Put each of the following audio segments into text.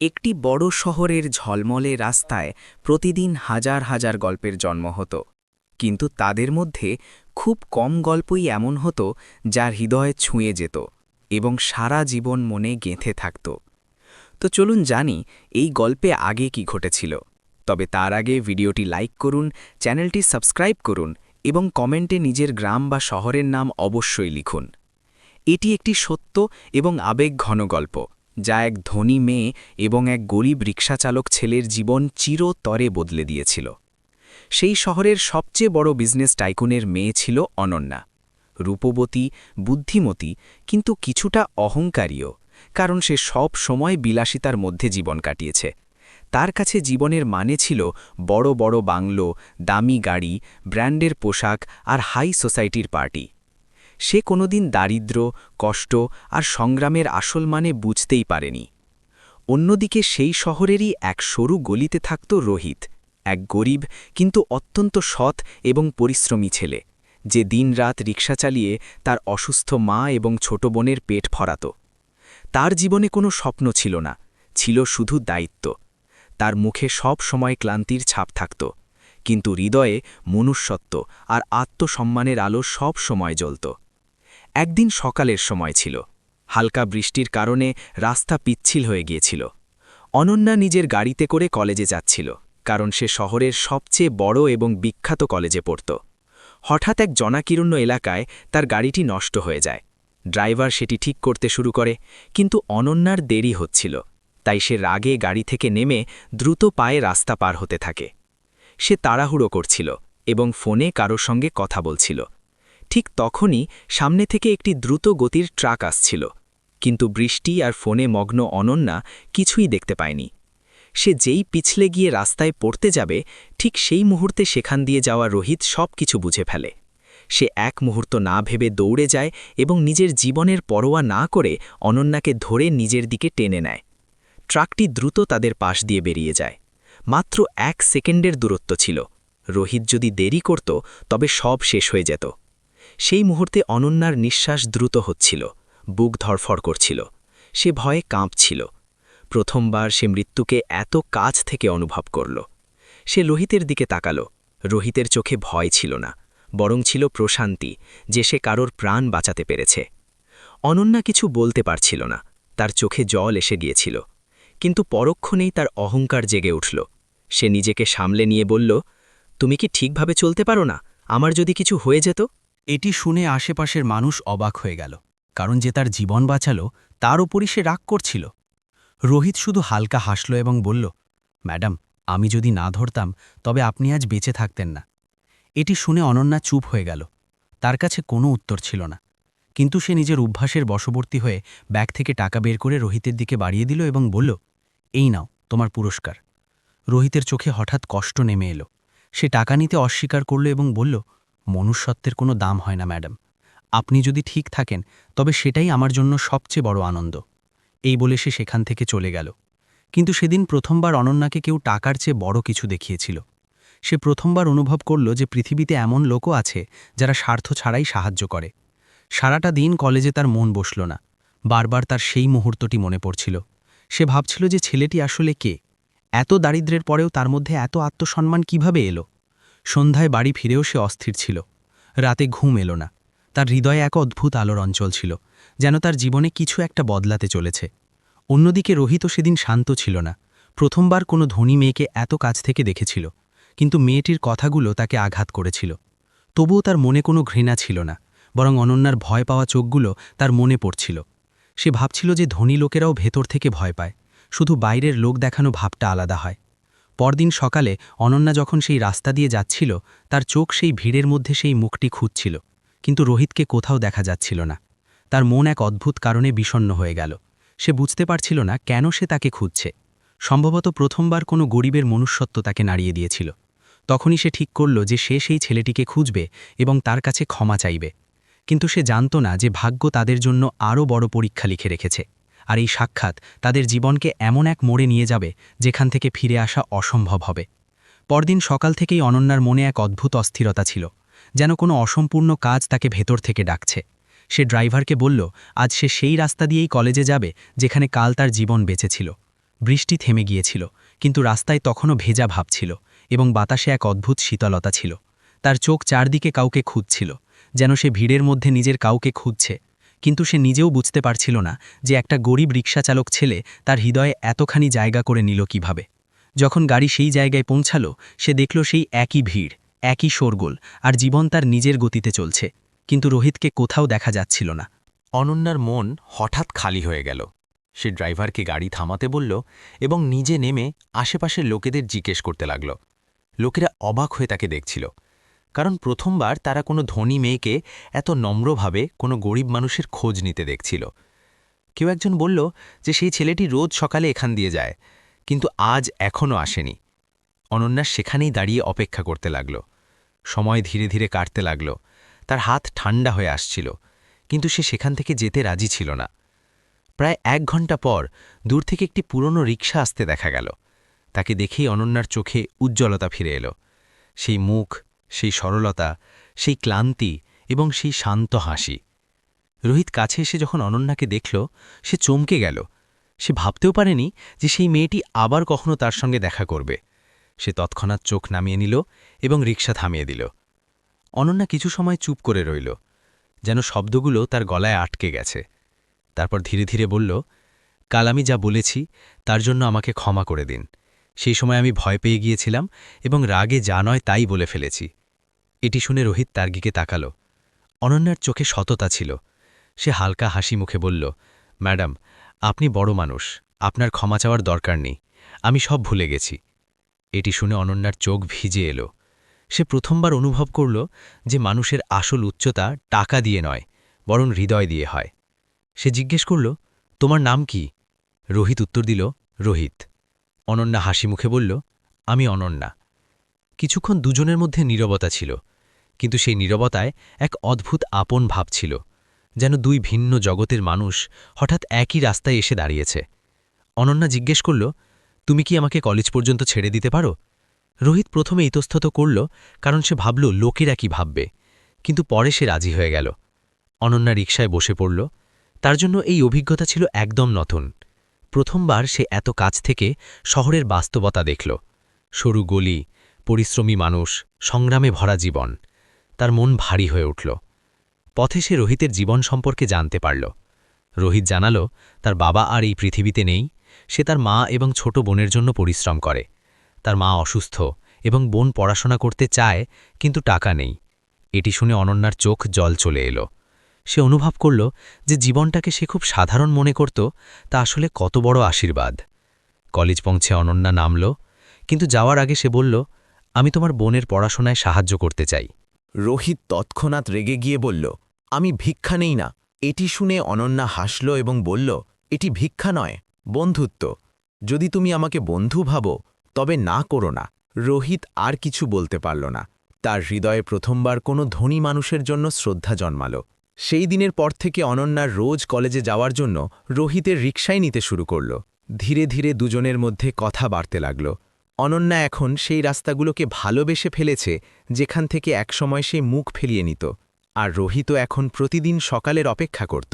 একটি বড় শহরের ঝলমলে রাস্তায় প্রতিদিন হাজার হাজার গল্পের জন্ম হতো, কিন্তু তাদের মধ্যে খুব কম গল্পই এমন হতো যার হৃদয়ে ছুঁয়ে যেত এবং সারা জীবন মনে গেঁথে থাকত। তো চলুন জানি এই গল্পে আগে কি ঘটেছিল। তবে তার আগে ভিডিওটি লাইক করুন, চ্যানেলটি সাবস্ক্রাইব করুন এবং কমেন্টে নিজের গ্রাম বা শহরের নাম অবশ্যই লিখুন। এটি একটি সত্য এবং আবেগঘন গল্প, যা এক ধনী মেয়ে এবং এক গরিব রিকশাচালক ছেলের জীবন চিরতরে বদলে দিয়েছিল। সেই শহরের সবচেয়ে বড় বিজনেস টাইকুনের মেয়ে ছিল অনন্যা। রূপবতী, বুদ্ধিমতী, কিন্তু কিছুটা অহংকারীও, কারণ সে সব সময় বিলাসিতার মধ্যে জীবন কাটিয়েছে। তার কাছে জীবনের মানে ছিল বড় বড় বাংলো, দামি গাড়ি, ব্র্যান্ডের পোশাক আর হাই সোসাইটির পার্টি। সে কোনোদিন দারিদ্র্য, কষ্ট আর সংগ্রামের আসল মানে বুঝতেই পারেনি। অন্যদিকে সেই শহরেরই এক সরু গলিতে থাকত রোহিত, এক গরিব কিন্তু অত্যন্ত সৎ এবং পরিশ্রমী ছেলে, যে দিনরাত রিকশা চালিয়ে তার অসুস্থ মা এবং ছোট বোনের পেট ভরাত। তার জীবনে কোনো স্বপ্ন ছিল না, ছিল শুধু দায়িত্ব। তার মুখে সব সময় ক্লান্তির ছাপ থাকত, কিন্তু হৃদয়ে মনুষ্যত্ব আর আত্মসম্মানের আলো সব সময় জ্বলত। একদিন সকালের সময় ছিল। হালকা বৃষ্টির কারণে রাস্তা পিচ্ছিল হয়ে গিয়েছিল। অনন্যা নিজের গাড়িতে করে কলেজে যাচ্ছিল, কারণ সে শহরের সবচেয়ে বড় এবং বিখ্যাত কলেজে পড়ত। হঠাৎ এক জনাকীর্ণ এলাকায় তার গাড়িটি নষ্ট হয়ে যায়। ড্রাইভার সেটি ঠিক করতে শুরু করে, কিন্তু অনন্যার দেরি হচ্ছিল, তাই সে রাগে গাড়ি থেকে নেমে দ্রুত পায়ে রাস্তা পার হতে থাকে। সে তাড়াহুড়ো করছিল এবং ফোনে কারো সঙ্গে কথা বলছিল। ঠিক তখনই সামনে থেকে একটি দ্রুত গতির ট্রাক আসছিল, কিন্তু বৃষ্টি আর ফোনে মগ্ন অনন্যা কিছুই দেখতে পায়নি। সে যেই পিছলে গিয়ে রাস্তায় পড়তে যাবে, ঠিক সেই মুহূর্তে সেখান দিয়ে যাওয়া রোহিত সব কিছু বুঝে ফেলে। সে এক মুহূর্ত না ভেবে দৌড়ে যায় এবং নিজের জীবনের পরোয়া না করে অনন্যাকে ধরে নিজের দিকে টেনে নেয়। ট্রাকটি দ্রুত তাদের পাশ দিয়ে বেরিয়ে যায়। মাত্র 1 সেকেন্ডের দূরত্ব ছিল। রোহিত যদি দেরি করত তবে সব শেষ হয়ে যেত। সেই মুহূর্তে অনন্যার নিঃশ্বাস দ্রুত হচ্ছিল, বুক ধড়ফড় করছিল, সে ভয়ে কাঁপছিল। প্রথমবার সে মৃত্যুকে এত কাছ থেকে অনুভব করল। সে রোহিতের দিকে তাকাল। রোহিতের চোখে ভয় ছিল না, বরং ছিল প্রশান্তি, যে সে কারোর প্রাণ বাঁচাতে পেরেছে। অনন্যা কিছু বলতে পারছিল না, তার চোখে জল এসে গিয়েছিল, কিন্তু পরক্ষণেই তার অহংকার জেগে উঠল। সে নিজেকে সামলে নিয়ে বলল, তুমি কি ঠিকভাবে চলতে পারো না? আমার যদি কিছু হয়ে যেত? এটি শুনে আশেপাশের মানুষ অবাক হয়ে গেল, কারণ যে তার জীবন বাঁচালো তার ওপরই সে রাগ করছিল। রোহিত শুধু হালকা হাসল এবং বলল, ম্যাডাম, আমি যদি না ধরতাম তবে আপনি আজ বেঁচে থাকতেন না। এটি শুনে অনন্যা চুপ হয়ে গেল। তার কাছে কোনো উত্তর ছিল না, কিন্তু সে নিজের অভ্যাসের বশবর্তী হয়ে ব্যাগ থেকে টাকা বের করে রোহিতের দিকে বাড়িয়ে দিল এবং বলল, এই নাও তোমার পুরস্কার। রোহিতের চোখে হঠাৎ কষ্ট নেমে এলো। সে টাকা নিতে অস্বীকার করল এবং বলল, মনুষ্যত্বের কোনো দাম হয় না ম্যাডাম। আপনি যদি ঠিক থাকেন তবে সেটাই আমার জন্য সবচেয়ে বড় আনন্দ। এই বলে সে সেখান থেকে চলে গেল। কিন্তু সেদিন প্রথমবার অনন্যাকে কেউ টাকার চেয়ে বড় কিছু দেখিয়েছিল। সে প্রথমবার অনুভব করল যে পৃথিবীতে এমন লোকও আছে যারা স্বার্থ ছাড়াই সাহায্য করে। সারাটা দিন কলেজে তার মন বসল না। বারবার তার সেই মুহূর্তটি মনে পড়ছিল। সে ভাবছিল যে ছেলেটি আসলে কে? এত দারিদ্র্যের পরেও তার মধ্যে এত আত্মসম্মান কিভাবে এলো? সন্ধ্যায় বাড়ি ফিরেও সে অস্থির ছিল। রাতে ঘুম এলো না। তার হৃদয়ে এক অদ্ভুত আলোর অঞ্চল ছিল, যেন তার জীবনে কিছু একটা বদলাতে চলেছে। অন্যদিকে রোহিতও সেদিন শান্ত ছিল না। প্রথমবার কোনো ধনী মেয়েকে এত কাছ থেকে দেখেছিল, কিন্তু মেয়েটির কথাগুলো তাকে আঘাত করেছিল। তবুও তার মনে কোনো ঘৃণা ছিল না, বরং অনন্যার ভয় পাওয়া চোখগুলো তার মনে পড়ছিল। সে ভাবছিল যে ধনী লোকেরাও ভেতর থেকে ভয় পায়, শুধু বাইরের লোক দেখানো ভাবটা আলাদা হয়। পরদিন সকালে অনন্যা যখন সেই রাস্তা দিয়ে যাচ্ছিল, তার চোখ সেই ভিড়ের মধ্যে সেই মুখটি খুঁজছিল, কিন্তু রোহিতকে কোথাও দেখা যাচ্ছিল না। তার মন এক অদ্ভুত কারণে বিষণ্ণ হয়ে গেল। সে বুঝতে পারছিল না কেন সে তাকে খুঁজছে। সম্ভবত প্রথমবার কোনো গরিবের মনুষ্যত্ব তাকে নাড়িয়ে দিয়েছিল। তখনই সে ঠিক করল যে সে সেই ছেলেটিকে খুঁজবে এবং তার কাছে ক্ষমা চাইবে। কিন্তু সে জানত না যে ভাগ্য তাদের জন্য আরও বড় পরীক্ষা লিখে রেখেছে, আর এই সাক্ষাৎ তাদের জীবনকে এমন এক মোড়ে নিয়ে যাবে যেখান থেকে ফিরে আসা অসম্ভব হবে। পরদিন সকাল থেকেই অনন্যার মনে এক অদ্ভুত অস্থিরতা ছিল, যেন কোনো অসম্পূর্ণ কাজ তাকে ভেতর থেকে ডাকছে। সে ড্রাইভারকে বলল, আজ সে সেই রাস্তা দিয়েই কলেজে যাবে যেখানে কাল তার জীবন বেঁচেছিল। বৃষ্টি থেমে গিয়েছিল, কিন্তু রাস্তায় তখনও ভেজা ভাব ছিল এবং বাতাসে এক অদ্ভুত শীতলতা ছিল। তার চোখ চারদিকে কাউকে খুঁজছিল, যেন সে ভিড়ের মধ্যে নিজের কাউকে খুঁজছে। কিন্তু সে নিজেও বুঝতে পারছিল না যে একটা গরিব রিকশাচালক ছেলে তার হৃদয়ে এতখানি জায়গা করে নিল কিভাবে। যখন গাড়ি সেই জায়গায় পৌঁছালো, সে দেখল সেই একই ভিড়, একই শোরগোল, আর জীবন তার নিজের গতিতে চলছে, কিন্তু রোহিতকে কোথাও দেখা যাচ্ছিল না। অনন্যার মন হঠাৎ খালি হয়ে গেল। সে ড্রাইভারকে গাড়ি থামাতে বলল এবং নিজে নেমে আশেপাশের লোকেদের জিজ্ঞেস করতে লাগল। লোকেরা অবাক হয়ে তাকে দেখছিল, কারণ প্রথমবার তারা কোনো ধনী মেয়েকে এত নম্রভাবে কোনো গরিব মানুষের খোঁজ নিতে দেখছিল। কেউ একজন বলল যে সেই ছেলেটি রোজ সকালে এখান দিয়ে যায়, কিন্তু আজ এখনও আসেনি। অনন্যা সেখানেই দাঁড়িয়ে অপেক্ষা করতে লাগল। সময় ধীরে ধীরে কাটতে লাগল, তার হাত ঠান্ডা হয়ে আসছিল, কিন্তু সে সেখান থেকে যেতে রাজি ছিল না। প্রায় 1 ঘন্টা পর দূর থেকে একটি পুরনো রিকশা আসতে দেখা গেল। তাকে দেখেই অনন্যার চোখে উজ্জ্বলতা ফিরে এলো। সেই মুখ, সেই সরলতা, সেই ক্লান্তি এবং সেই শান্ত হাসি। রোহিত কাছে এসে যখন অনন্যাকে দেখল, সে চমকে গেল। সে ভাবতেও পারেনি যে সেই মেয়েটি আবার কখনো তার সঙ্গে দেখা করবে। সে তৎক্ষণাৎ চোখ নামিয়ে নিল এবং রিকশা থামিয়ে দিল। অনন্যা কিছু সময় চুপ করে রইল, যেন শব্দগুলো তার গলায় আটকে গেছে। তারপর ধীরে ধীরে বলল, কাল আমি যা বলেছি তার জন্য আমাকে ক্ষমা করে দিন। সেই সময় আমি ভয় পেয়ে গিয়েছিলাম এবং রাগে যা নয় তাই বলে ফেলেছি। এটি শুনে রোহিত তার দিকে তাকাল। অনন্যার চোখে সততা ছিল। সে হালকা হাসি মুখে বলল, ম্যাডাম, আপনি বড় মানুষ, আপনার ক্ষমা চাওয়ার দরকার নেই, আমি সব ভুলে গেছি। এটি শুনে অনন্যার চোখ ভিজে এলো। সে প্রথমবার অনুভব করল যে মানুষের আসল উচ্চতা টাকা দিয়ে নয়, বরং হৃদয় দিয়ে হয়। সে জিজ্ঞেস করল, তোমার নাম কি? রোহিত উত্তর দিল, রোহিত। অনন্যা হাসি মুখে বলল, আমি অনন্যা। কিছুক্ষণ দুজনের মধ্যে নীরবতা ছিল, কিন্তু সেই নীরবতায় এক অদ্ভুত আপন ভাব ছিল, যেন দুই ভিন্ন জগতের মানুষ হঠাৎ একই রাস্তায় এসে দাঁড়িয়েছে। অনন্যা জিজ্ঞেস করল, তুমি কি আমাকে কলেজ পর্যন্ত ছেড়ে দিতে পারো? রোহিত প্রথমে ইতস্তত করল, কারণ সে ভাবল লোকেরা কি ভাববে, কিন্তু পরে সে রাজি হয়ে গেল। অনন্যা রিকশায় বসে পড়ল। তার জন্য এই অভিজ্ঞতা ছিল একদম নতুন। প্রথমবার সে এত কাছ থেকে শহরের বাস্তবতা দেখল। সরু গলি, পরিশ্রমী মানুষ, সংগ্রামে ভরা জীবন। তার মন ভারী হয়ে উঠল। পথে সে রোহিতের জীবন সম্পর্কে জানতে পারল। রোহিত জানালো, তার বাবা আর এই পৃথিবীতে নেই। সে তার মা এবং ছোট বোনের জন্য পরিশ্রম করে। তার মা অসুস্থ এবং বোন পড়াশোনা করতে চায়, কিন্তু টাকা নেই। এটি শুনে অনন্যার চোখ জল চলে এলো। সে অনুভব করল যে জীবনটাকে সে খুব সাধারণ মনে করত, তা আসলে কত বড় আশীর্বাদ। কলেজ পৌঁছে অনন্যা নামল, কিন্তু যাওয়ার আগে সে বলল, আমি তোমার বোনের পড়াশোনায় সাহায্য করতে চাই। রোহিত তৎক্ষণাৎ রেগে গিয়ে বলল, আমি ভিক্ষা নেই না। এটি শুনে অনন্যা হাসল এবং বলল, এটি ভিক্ষা নয়, বন্ধুত্ব। যদি তুমি আমাকে বন্ধু ভাবো তবে না করো না। রোহিত আর কিছু বলতে পারল না। তার হৃদয়ে প্রথমবার কোনো ধনী মানুষের জন্য শ্রদ্ধা জন্মাল। সেই দিনের পর থেকে অনন্যার রোজ কলেজে যাওয়ার জন্য রোহিতের রিকশায় নিতে শুরু করল। ধীরে ধীরে দুজনের মধ্যে কথা বাড়তে লাগল। অনন্যা এখন সেই রাস্তাগুলোকে ভালোবেসে ফেলেছে যেখান থেকে একসময় সে মুখ ফেলিয়ে নিত, আর রোহিতও এখন প্রতিদিন সকালের অপেক্ষা করত।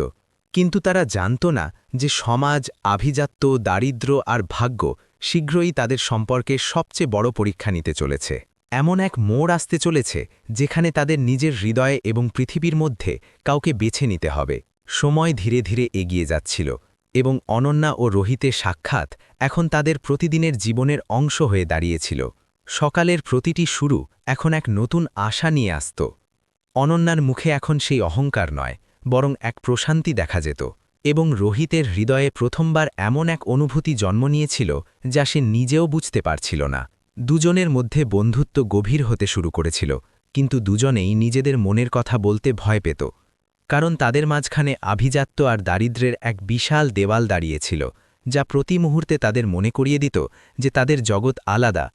কিন্তু তারা জানত না যে সমাজ, আভিজাত্য, দারিদ্র্য আর ভাগ্য শীঘ্রই তাদের সম্পর্কে সবচেয়ে বড় পরীক্ষা নিতে চলেছে। এমন এক মোড় আসতে চলেছে যেখানে তাদের নিজের হৃদয়ে এবং পৃথিবীর মধ্যে কাউকে বেছে নিতে হবে। সময় ধীরে ধীরে এগিয়ে যাচ্ছিল এবং অনন্যা ও রোহিতের সাক্ষাৎ এখন তাদের প্রতিদিনের জীবনের অংশ হয়ে দাঁড়িয়েছিল। সকালের প্রতিটি শুরু এখন এক নতুন আশা নিয়ে আসত। অনন্যার মুখে এখন সেই অহংকার নয়, বরং এক প্রশান্তি দেখা যেত, এবং রোহিতের হৃদয়ে প্রথমবার এমন এক অনুভূতি জন্ম নিয়েছিল যা সে নিজেও বুঝতে পারছিল না। দুজনের মধ্যে বন্ধুত্ব গভীর হতে শুরু করেছিল, কিন্তু দুজনেই নিজেদের মনের কথা বলতে ভয় পেত, কারণ তাদের মাঝখানে আভিজাত্য আর দারিদ্র্যের এক বিশাল দেওয়াল দাঁড়িয়েছিল, যা প্রতি মুহূর্তে তাদের মনে করিয়ে দিত যে তাদের জগৎ আলাদা।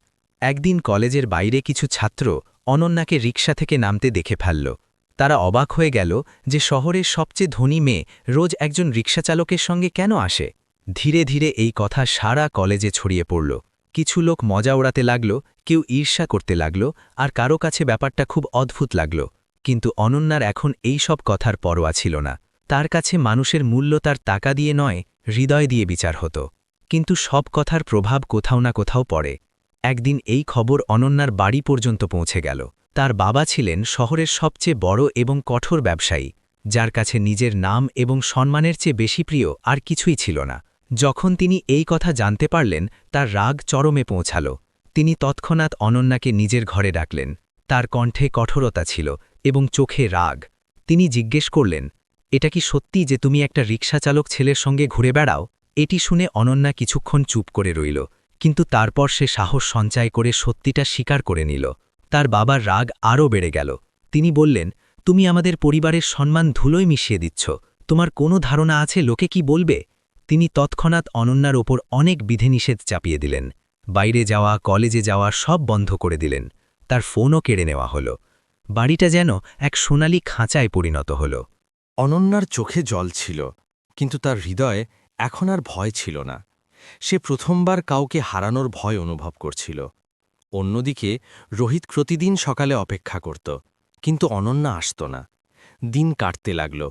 একদিন কলেজের বাইরে কিছু ছাত্র অনন্যাকে রিকশা থেকে নামতে দেখে ফেলল। তারা অবাক হয়ে গেল যে শহরের সবচেয়ে ধনী মেয়ে রোজ একজন রিকশাচালকের সঙ্গে কেন আসে। ধীরে ধীরে এই কথা সারা কলেজে ছড়িয়ে পড়ল। কিছু লোক মজা ওড়াতে লাগল, কেউ ঈর্ষা করতে লাগল, আর কারো কাছে ব্যাপারটা খুব অদ্ভুত লাগল। কিন্তু অনন্যার এখন এই সব কথার পরোয়া ছিল না। তার কাছে মানুষের মূল্য তার টাকা দিয়ে নয়, হৃদয় দিয়ে বিচার হতো। কিন্তু সব কথার প্রভাব কোথাও না কোথাও পড়ে। একদিন এই খবর অনন্যার বাড়ি পর্যন্ত পৌঁছে গেল। তার বাবা ছিলেন শহরের সবচেয়ে বড় এবং কঠোর ব্যবসায়ী, যার কাছে নিজের নাম এবং সম্মানের চেয়ে বেশি প্রিয় আর কিছুই ছিল না। যখন তিনি এই কথা জানতে পারলেন, তার রাগ চরমে পৌঁছাল। তিনি তৎক্ষণাৎ অনন্যাকে নিজের ঘরে ডাকলেন। তার কণ্ঠে কঠোরতা ছিল এবং চোখে রাগ। তিনি জিজ্ঞেস করলেন, এটা কি সত্যি যে তুমি একটা রিকশাচালক ছেলের সঙ্গে ঘুরে বেড়াও? এটি শুনে অনন্যা কিছুক্ষণ চুপ করে রইল, কিন্তু তারপর সে সাহস সঞ্চয় করে সত্যিটা স্বীকার করে নিল। তার বাবার রাগ আরও বেড়ে গেল। তিনি বললেন, তুমি আমাদের পরিবারের সম্মান ধুলোয় মিশিয়ে দিচ্ছ। তোমার কোনো ধারণা আছে লোকে কি বলবে? তিনি তৎক্ষণাৎ অনন্যার ওপর অনেক বিধিনিষেধ চাপিয়ে দিলেন। বাইরে যাওয়া, কলেজে যাওয়া সব বন্ধ করে দিলেন। তার ফোনও কেড়ে নেওয়া হলো। বাড়িটা যেন এক সোনালি খাঁচায় পরিণত হল। অনন্যার চোখে জল ছিল, কিন্তু তার হৃদয়ে এখন আর ভয় ছিল না। সে প্রথমবার কাউকে হারানোর ভয় অনুভব করছিল। অন্যদিকে রোহিত প্রতিদিন সকালে অপেক্ষা করত, কিন্তু অনন্যা আসত না। দিন কাটতে লাগল,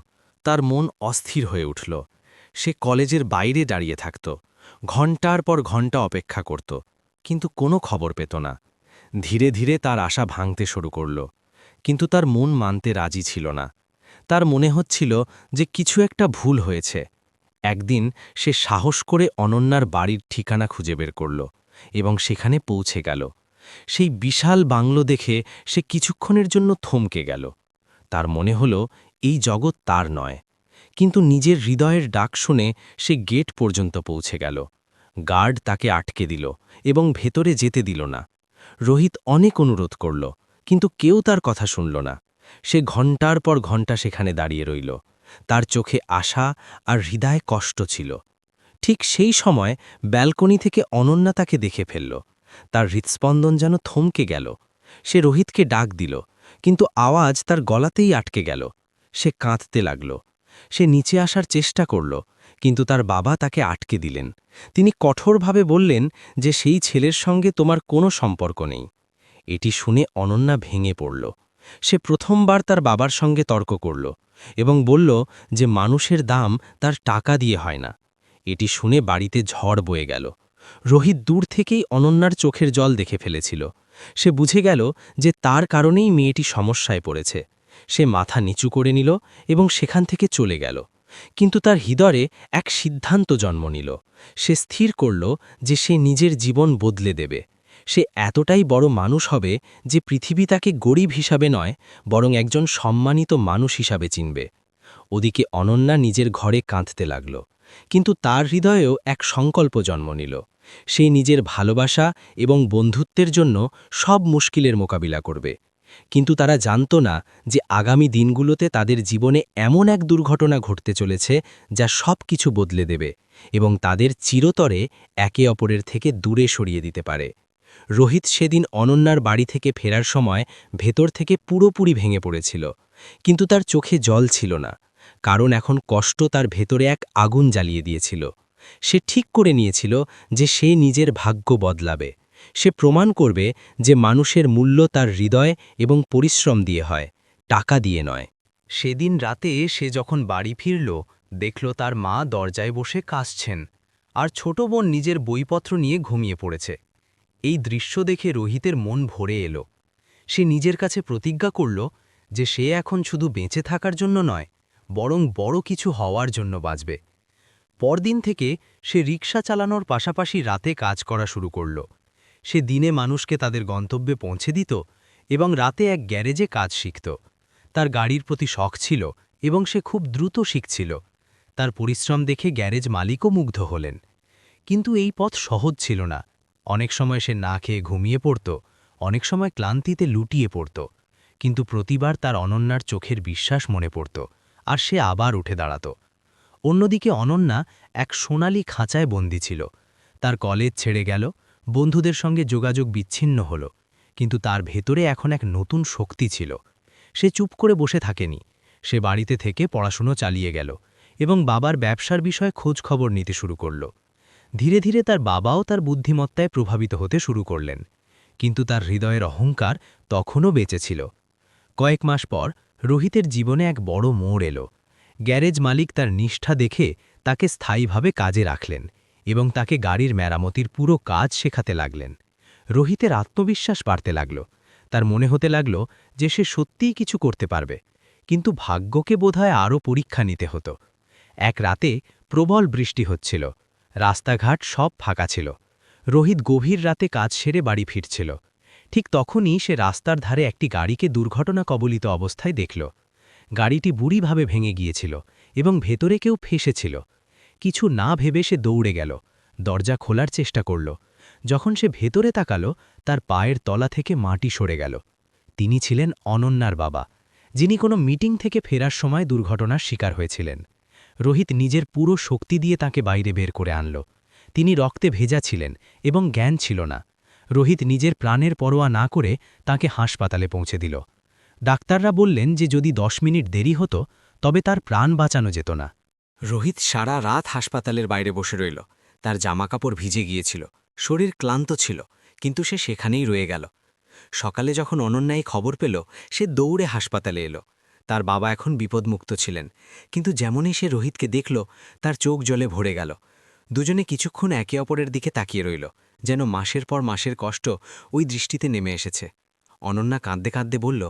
তার মন অস্থির হয়ে উঠল। সে কলেজের বাইরে দাঁড়িয়ে থাকত, ঘণ্টার পর ঘণ্টা অপেক্ষা করত, কিন্তু কোনো খবর পেত না। ধীরে ধীরে তার আশা ভাঙতে শুরু করল, কিন্তু তার মন মানতে রাজি ছিল না। তার মনে হচ্ছিল যে কিছু একটা ভুল হয়েছে। একদিন সে সাহস করে অনন্যার বাড়ির ঠিকানা খুঁজে বের করল এবং সেখানে পৌঁছে গেল। সেই বিশাল বাংলো দেখে সে কিছুক্ষণের জন্য থমকে গেল। তার মনে হল এই জগৎ তার নয়। কিন্তু নিজের হৃদয়ের ডাক শুনে সে গেট পর্যন্ত পৌঁছে গেল। গার্ড তাকে আটকে দিল এবং ভেতরে যেতে দিল না। রোহিত অনেক অনুরোধ করল, কিন্তু কেউ তার কথা শুনল না। সে ঘণ্টার পর ঘণ্টা সেখানে দাঁড়িয়ে রইল। তার চোখে আশা আর হৃদয়ে কষ্ট ছিল। ঠিক সেই সময় ব্যালকনি থেকে অনন্যা তাকে দেখে ফেলল। তার হৃৎস্পন্দন যেন থমকে গেল। সে রোহিতকে ডাক দিল, কিন্তু আওয়াজ তার গলাতেই আটকে গেল। সে কাঁদতে লাগল। সে নিচে আসার চেষ্টা করল, কিন্তু তার বাবা তাকে আটকে দিলেন। তিনি কঠোরভাবে বললেন যে সেই ছেলের সঙ্গে তোমার কোনো সম্পর্ক নেই। এটি শুনে অনন্যা ভেঙে পড়ল। সে প্রথমবার তার বাবার সঙ্গে তর্ক করল এবং বলল যে মানুষের দাম তার টাকা দিয়ে হয় না। এটি শুনে বাড়িতে ঝড় বয়ে গেল। রোহিত দূর থেকেই অনন্যার চোখের জল দেখে ফেলেছিল। সে বুঝে গেল যে তার কারণেই মেয়েটি সমস্যায় পড়েছে। সে মাথা নিচু করে নিল এবং সেখান থেকে চলে গেল। কিন্তু তার হৃদয়ে এক সিদ্ধান্ত জন্ম নিল। সে স্থির করল যে সে নিজের জীবন বদলে দেবে। সে এতটাই বড় মানুষ হবে যে পৃথিবী তাকে গরিব হিসাবে নয়, বরং একজন সম্মানিত মানুষ হিসাবে চিনবে। ওদিকে অনন্যা নিজের ঘরে কাঁদতে লাগল, কিন্তু তার হৃদয়েও এক সংকল্প জন্ম নিল। সে নিজের ভালোবাসা এবং বন্ধুত্বের জন্য সব মুশকিলের মোকাবিলা করবে। কিন্তু তারা জানত না যে আগামী দিনগুলোতে তাদের জীবনে এমন এক দুর্ঘটনা ঘটতে চলেছে যা সব কিছু বদলে দেবে এবং তাদের চিরতরে একে অপরের থেকে দূরে সরিয়ে দিতে পারে। রোহিত সেদিন অনন্যার বাড়ি থেকে ফেরার সময় ভেতর থেকে পুরোপুরি ভেঙে পড়েছিল, কিন্তু তার চোখে জল ছিল না, কারণ এখন কষ্ট তার ভেতরে এক আগুন জ্বালিয়ে দিয়েছিল। সে ঠিক করে নিয়েছিল যে সে নিজের ভাগ্য বদলাবে। সে প্রমাণ করবে যে মানুষের মূল্য তার হৃদয় এবং পরিশ্রম দিয়ে হয়, টাকা দিয়ে নয়। সেদিন রাতে সে যখন বাড়ি ফিরল, দেখল তার মা দরজায় বসে কাশছেন, আর ছোট বোন নিজের বইপত্র নিয়ে ঘুমিয়ে পড়েছে। এই দৃশ্য দেখে রোহিতের মন ভরে এলো। সে নিজের কাছে প্রতিজ্ঞা করল যে সে এখন শুধু বেঁচে থাকার জন্য নয়, বরং বড় কিছু হওয়ার জন্য বাঁচবে। পরদিন থেকে সে রিকশা চালানোর পাশাপাশি রাতে কাজ করা শুরু করল। সে দিনে মানুষকে তাদের গন্তব্যে পৌঁছে দিত এবং রাতে এক গ্যারেজে কাজ শিখত। তার গাড়ির প্রতি শখ ছিল এবং সে খুব দ্রুত শিখছিল। তার পরিশ্রম দেখে গ্যারেজ মালিকও মুগ্ধ হলেন। কিন্তু এই পথ সহজ ছিল না। অনেক সময় সে না খেয়ে ঘুমিয়ে পড়ত, অনেক সময় ক্লান্তিতে লুটিয়ে পড়ত। কিন্তু প্রতিবার তার অনন্যার চোখের বিশ্বাস মনে পড়ত, আর সে আবার উঠে দাঁড়াত। অন্যদিকে অনন্যা এক সোনালি খাঁচায় বন্দী ছিল। তার কলেজ ছেড়ে গেল, বন্ধুদের সঙ্গে যোগাযোগ বিচ্ছিন্ন হল, কিন্তু তার ভেতরে এখন এক নতুন শক্তি ছিল। সে চুপ করে বসে থাকেনি। সে বাড়িতে থেকে পড়াশুনো চালিয়ে গেল এবং বাবার ব্যবসার বিষয়ে খোঁজ খবর নিতে শুরু করল। ধীরে ধীরে তার বাবাও তার বুদ্ধিমত্তায় প্রভাবিত হতে শুরু করলেন, কিন্তু তার হৃদয়ের অহংকার তখনও বেঁচে ছিল। কয়েক মাস পর রোহিতের জীবনে এক বড় মোড় এলো। গ্যারেজ মালিক তার নিষ্ঠা দেখে তাকে স্থায়ীভাবে কাজে রাখলেন এবং তাকে গাড়ির মেরামতির পুরো কাজ শেখাতে লাগলেন। রোহিতের আত্মবিশ্বাস বাড়তে লাগল। তার মনে হতে লাগল যে সে সত্যিই কিছু করতে পারবে, কিন্তু ভাগ্যকে বোধহয় আরও পরীক্ষা নিতে হতো। এক রাতে প্রবল বৃষ্টি হচ্ছিল, রাস্তাঘাট সব ফাঁকা ছিল। রোহিত গভীর রাতে কাজ সেরে বাড়ি ফিরছিল। ঠিক তখনই সে রাস্তার ধারে একটি গাড়িকে দুর্ঘটনা কবলিত অবস্থায় দেখল। গাড়িটি বুড়িভাবে ভেঙে গিয়েছিল এবং ভেতরে কেউ ফেসেছিল। কিছু না ভেবে সে দৌড়ে গেল, দরজা খোলার চেষ্টা করল। যখন সে ভেতরে তাকাল, তার পায়ের তলা থেকে মাটি সরে গেল। তিনি ছিলেন অনন্যার বাবা, যিনি কোনো মিটিং থেকে ফেরার সময় দুর্ঘটনার শিকার হয়েছিলেন। রোহিত নিজের পুরো শক্তি দিয়ে তাকে বাইরে বের করে আনল। তিনি রক্তে ভেজা ছিলেন এবং জ্ঞান ছিল না। রোহিত নিজের প্রাণের পরোয়া না করে তাকে হাসপাতালে পৌঁছে দিল। ডাক্তাররা বললেন যে যদি 10 মিনিট দেরি হতো তবে তার প্রাণ বাঁচানো যেত না। রোহিত সারা রাত হাসপাতালের বাইরে বসে রইল। তার জামাকাপড় ভিজে গিয়েছিল, শরীর ক্লান্ত ছিল, কিন্তু সে সেখানেই রয়ে গেল। সকালে যখন অনন্যা এই খবর পেল, সে দৌড়ে হাসপাতালে এলো। তার বাবা এখন বিপদমুক্ত ছিলেন, কিন্তু যেমনই সে রোহিতকে দেখল, তার চোখ জলে ভরে গেল। দুজনে কিছুক্ষণ একে অপরের দিকে তাকিয়ে রইল, যেন মাসের পর মাসের কষ্ট ওই দৃষ্টিতে নেমে এসেছে। অনন্যা কাঁদতে কাঁদতে বলল,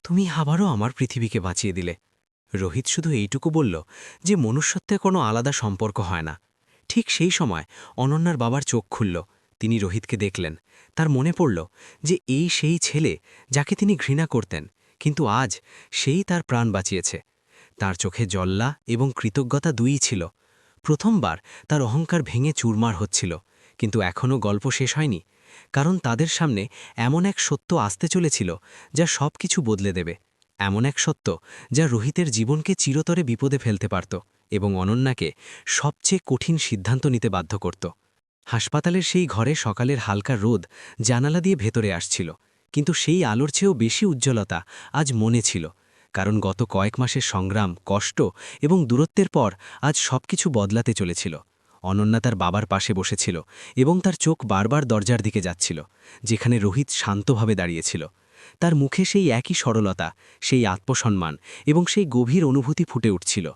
তুমি আবারও আমার পৃথিবীকে বাঁচিয়ে দিলে। রোহিত শুধু এইটুকু বলল যে মনুষ্যত্বে কোনো আলাদা সম্পর্ক হয় না। ঠিক সেই সময় অনন্যার বাবার চোখ খুলল। তিনি রোহিতকে দেখলেন। তার মনে পড়ল যে এই সেই ছেলে যাকে তিনি ঘৃণা করতেন, কিন্তু আজ সেই তার প্রাণ বাঁচিয়েছে। তার চোখে জল্লা এবং কৃতজ্ঞতা দুইই ছিল। প্রথমবার তার অহংকার ভেঙে চুরমার হচ্ছিল, কিন্তু এখনও গল্প শেষ হয়নি, কারণ তাদের সামনে এমন এক সত্য আসতে চলেছিল যা সব কিছু বদলে দেবে। এমন এক সত্য যা রোহিতের জীবনকে চিরতরে বিপদে ফেলতে পারত এবং অনন্যাকে সবচেয়ে কঠিন সিদ্ধান্ত নিতে বাধ্য করত। হাসপাতালের সেই ঘরে সকালের হালকা রোদ জানালা দিয়ে ভেতরে আসছিল, কিন্তু সেই আলোর চেয়েও বেশি উজ্জ্বলতা আজ মনে ছিল, কারণ গত কয়েক মাসের সংগ্রাম, কষ্ট এবং দূরত্বের পর আজ সবকিছু বদলাতে চলেছিল। অনন্যা তার বাবার পাশে বসেছিল এবং তার চোখ বারবার দরজার দিকে যাচ্ছিল, যেখানে রোহিত শান্তভাবে দাঁড়িয়েছিল। তার মুখে সেই একই সরলতা, সেই আত্মসম্মান এবং সেই গভীর অনুভূতি ফুটে উঠছিল।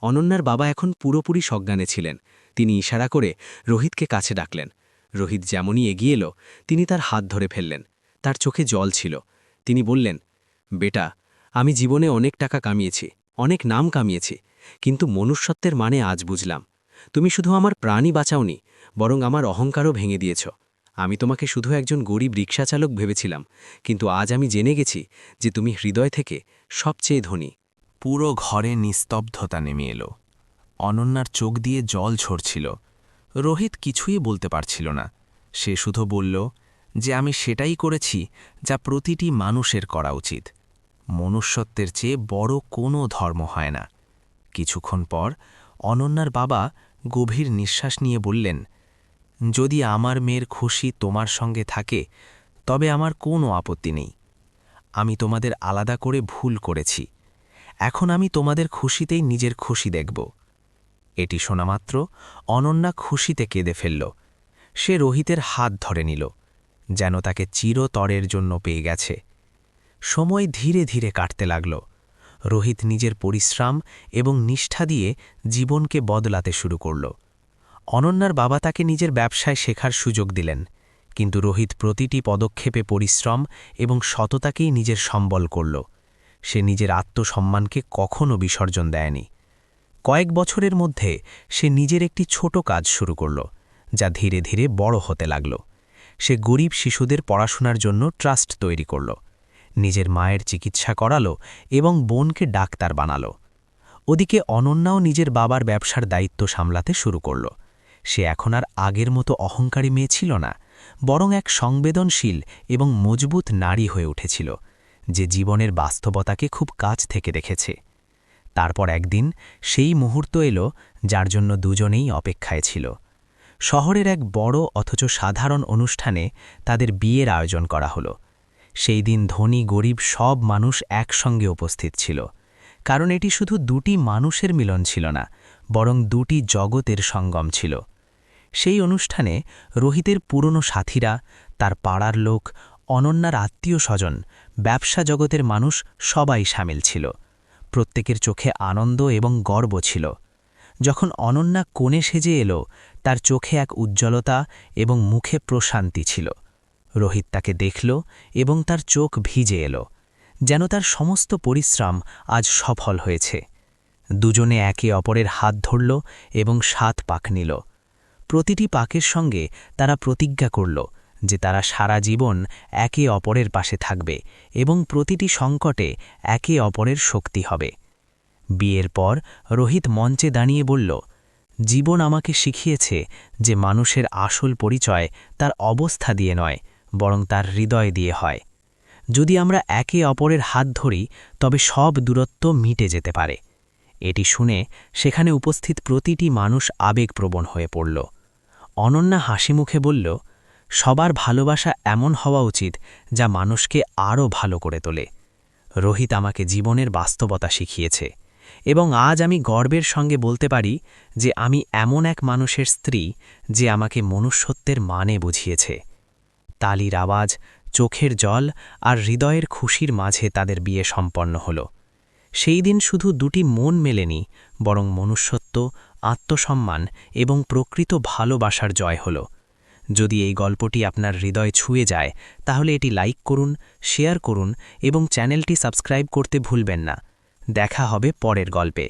অনন্যার বাবা এখন পুরোপুরি সজ্ঞানে ছিলেন। তিনি ইশারা করে রোহিতকে কাছে ডাকলেন। রোহিত যেমনই এগিয়ে এলো, তিনি তার হাত ধরে ফেললেন। তার চোখে জল ছিল। তিনি বললেন, বেটা, আমি জীবনে অনেক টাকা কামিয়েছি, অনেক নাম কামিয়েছি, কিন্তু মনুষ্যত্বের মানে আজ বুঝলাম। তুমি শুধু আমার প্রাণই বাঁচাওনি, বরং আমার অহংকারও ভেঙে দিয়েছ। আমি তোমাকে শুধু একজন গরিব রিক্সাচালক ভেবেছিলাম, কিন্তু আজ আমি জেনে গেছি যে তুমি হৃদয় থেকে সবচেয়ে ধনী। পুরো ঘরে নিস্তব্ধতা নেমে এলো। অনন্যার চোখ দিয়ে জল ঝরছিল। রোহিত কিছুই বলতে পারছিল না। সে শুধু বলল যে আমি সেটাই করেছি যা প্রতিটি মানুষের করা উচিত। মনুষ্যত্বের চেয়ে বড় কোনো ধর্ম হয় না। কিছুক্ষণ পর অনন্যার বাবা গভীর নিঃশ্বাস নিয়ে বললেন, যদি আমার মেয়ের খুশি তোমার সঙ্গে থাকে তবে আমার কোনো আপত্তি নেই। আমি তোমাদের আলাদা করে ভুল করেছি। এখন আমি তোমাদের খুশিতেই নিজের খুশি দেখব। এটি শোনামাত্র অনন্যা খুশিতে কেঁদে ফেলল। সে রোহিতের হাত ধরে নিল, যেন তাকে চিরতরের জন্য পেয়ে গেছে। সময় ধীরে ধীরে কাটতে লাগল। রোহিত নিজের পরিশ্রম এবং নিষ্ঠা দিয়ে জীবনকে বদলাতে শুরু করল। অনন্যার বাবা তাকে নিজের ব্যবসায় শেখার সুযোগ দিলেন, কিন্তু রোহিত প্রতিটি পদক্ষেপে পরিশ্রম এবং সততাকেই নিজের সম্বল করল। সে নিজের আত্মসম্মানকে কখনো বিসর্জন দেয়নি। কয়েক বছরের মধ্যে সে নিজের একটি ছোট কাজ শুরু করল, যা ধীরে ধীরে বড় হতে লাগল। সে গরিব শিশুদের পড়াশোনার জন্য ট্রাস্ট তৈরি করল, নিজের মায়ের চিকিৎসা করালো এবং বোনকে ডাক্তার বানালো। ওদিকে অনন্যাও নিজের বাবার ব্যবসার দায়িত্ব সামলাতে শুরু করল। সে এখন আর আগের মতো অহংকারী মেয়ে ছিল না, বরং এক সংবেদনশীল এবং মজবুত নারী হয়ে উঠেছিল, যে জীবনের বাস্তবতাকে খুব কাছ থেকে দেখেছে। তারপর একদিন সেই মুহূর্ত এলো যার জন্য দুজনেই অপেক্ষায় ছিল। শহরের এক বড় অথচ সাধারণ অনুষ্ঠানে তাদের বিয়ের আয়োজন করা হলো। সেই দিন ধনী গরিব সব মানুষ একসঙ্গে উপস্থিত ছিল, কারণ এটি শুধু দুটি মানুষের মিলন ছিল না, বরং দুটি জগতের সঙ্গম ছিল। সেই অনুষ্ঠানে রোহিতের পুরনো সাথীরা, তার পাড়ার লোক, অনন্যার আত্মীয় স্বজন, ব্যবসা জগতের মানুষ সবাই সামিল ছিল। প্রত্যেকের চোখে আনন্দ এবং গর্ব ছিল। যখন অনন্যা কোণে সেজে এলো, তার চোখে এক উজ্জ্বলতা এবং মুখে প্রশান্তি ছিল। রোহিত তাকে দেখল এবং তার চোখ ভিজে এলো, যেন তার সমস্ত পরিশ্রম আজ সফল হয়েছে। দুজনে একে অপরের হাত ধরল এবং 7 পাক নিল। প্রতিটি পাকের সঙ্গে তারা প্রতিজ্ঞা করল যে তারা সারা জীবন একে অপরের পাশে থাকবে এবং প্রতিটি সংকটে একে অপরের শক্তি হবে। বিয়ের পর রোহিত মঞ্চে দাঁড়িয়ে বলল, জীবন আমাকে শিখিয়েছে যে মানুষের আসল পরিচয় তার অবস্থা দিয়ে নয়, বরং তার হৃদয় দিয়ে হয়। যদি আমরা একে অপরের হাত ধরি তবে সব দূরত্ব মিটে যেতে পারে। এটি শুনে সেখানে উপস্থিত প্রতিটি মানুষ আবেগপ্রবণ হয়ে পড়ল। অনন্যা হাসিমুখে বলল, সবার ভালোবাসা এমন হওয়া উচিত যা মানুষকে আরও ভালো করে তোলে। রোহিত আমাকে জীবনের বাস্তবতা শিখিয়েছে এবং আজ আমি গর্বের সঙ্গে বলতে পারি যে আমি এমন এক মানুষের স্ত্রী যে আমাকে মনুষ্যত্বের মানে বুঝিয়েছে। তালির আওয়াজ, চোখের জল আর হৃদয়ের খুশির মাঝে তাদের বিয়ে সম্পন্ন হল। সেই দিন শুধু দুটি মন মেলেনি, বরং মনুষ্যত্ব, আত্মসম্মান এবং প্রকৃত ভালোবাসার জয় হল। যদি এই গল্পটি আপনার হৃদয় ছুঁয়ে যায় তাহলে এটি লাইক করুন, শেয়ার করুন এবং চ্যানেলটি সাবস্ক্রাইব করতে ভুলবেন না। দেখা হবে পরের গল্পে।